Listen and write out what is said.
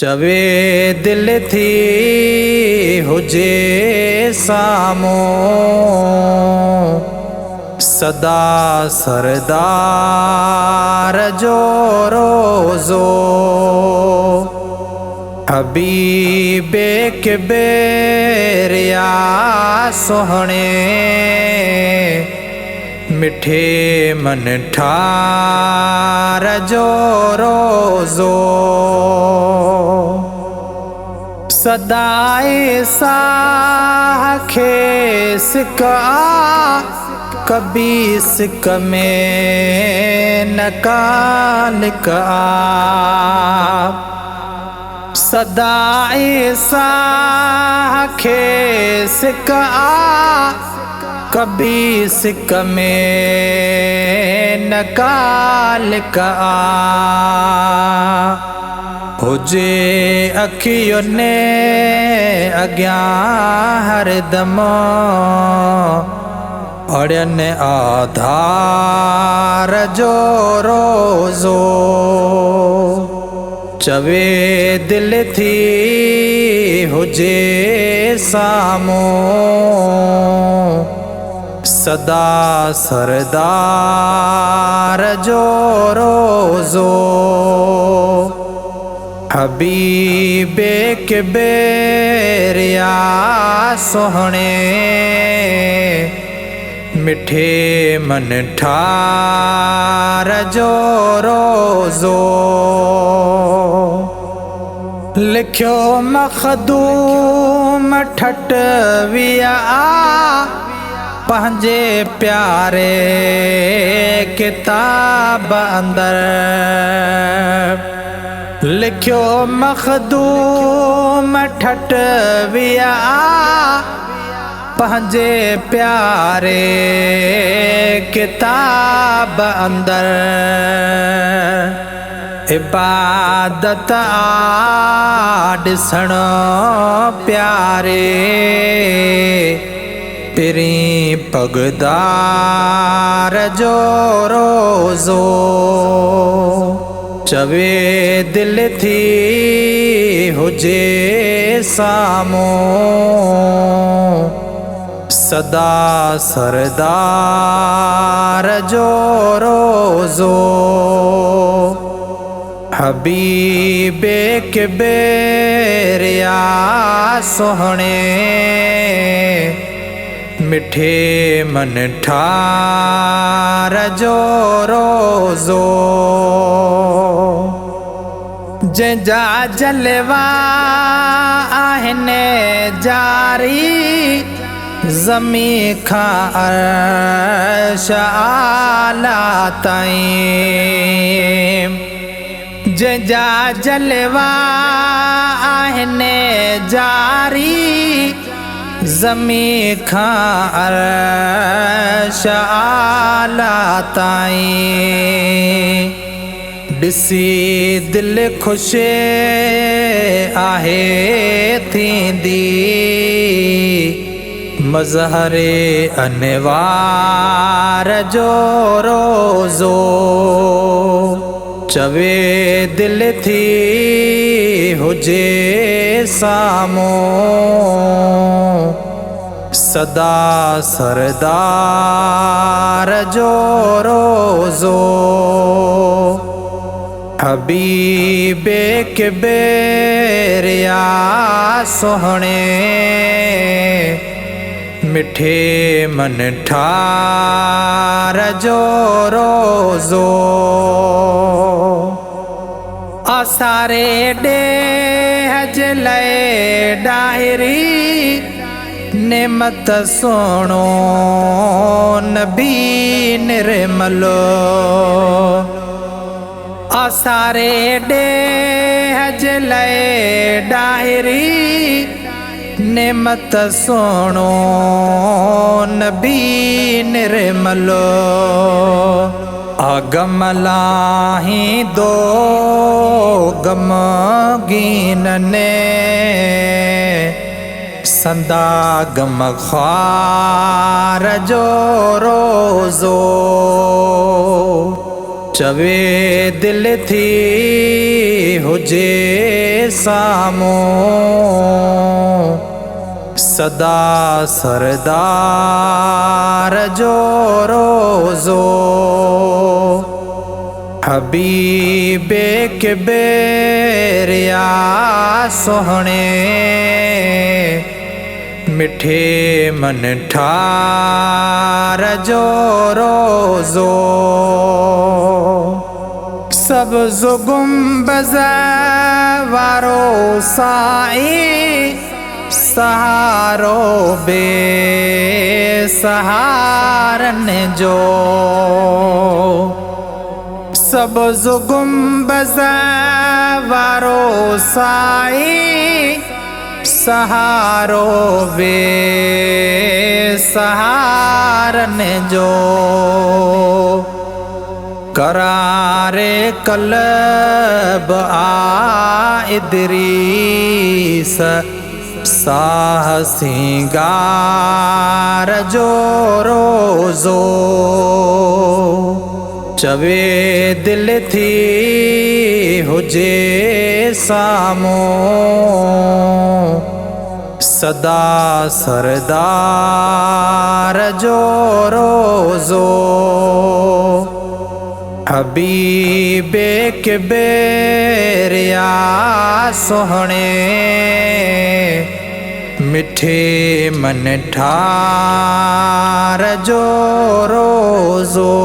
चवे दिल थी हुजे साम्हूं सदा सरदार जो रोज़ो हबीबे किबरिया सोहणे मिठे मन ठार जो रोज़ो सदाए साह खे सिका कभी सिक में न लिका सदाए साह खे सिका कभी सिक में न लिका हुजे अखियुनि अॻियां हरदम अड़ियनि आधार जो रोज़ो चवे दिल थी हुजे साम्हूं सदा सरदार जो रोज़ो हबीबे किबरिया सोहणे मिठे मन ठार जो रोज़ो लिखियो मखदूम ठठविया पंहिंजे प्यारे किताब अंदर लिखियो मखदूम ठठविया पंहिंजे प्यारे किताब अंदर इबादत ॾिसण प्यारे पिरी पगदार जो रोज़ो चवे दिल थी हुजे साम्हूं सदा सरदार जो रोज़ो हबीबे किबरिया सोहणे मिठे मन ठार जो रोज़ो जंहिंजा जलवा आहिनि जारी ज़मी खां अर्श आला ताईं जंहिंजा जलवा आहिनि जारी ज़मी खां अर्श आला ताईं ॾिसी दिल ख़ुशि आहे थींदी मज़हरे अनवार जो रोज़ो चवे दिल थी हुजे साम्हूं सदा सरदार जो रोज़ो हबीबे किबरिया सोहणे मिठे मन ठार जो रोज़ो आसारे ॾेह जे लाइ डाहिरी नेमत सोणो नबी निर्मलो आसारे ॾेह जे लाइ डाहिरी नेमत सोणो नबी निर्मलो आगम लाही दो गम गीनने संदा गम ख्वार जो रोज़ो चवे दिल थी हुजे सामो सदा सरदार जो रोज़ो हबीबे के बेरिया सोहणे मिठे मन ठार जो रोज़ो सब गुंबज़ वारो साई सहारो बे सहारन जो सब गुंबज़ वारो साई सहारो बे सहारन जो करारे कलब आ इदरीस साह सिंगार जो रोज़ो चवे दिल थी हुजे सामो सदा सरदार जो रोज़ो हबीबे के बेरिया सोहणे मिठे मन ठार जो रोज़ो।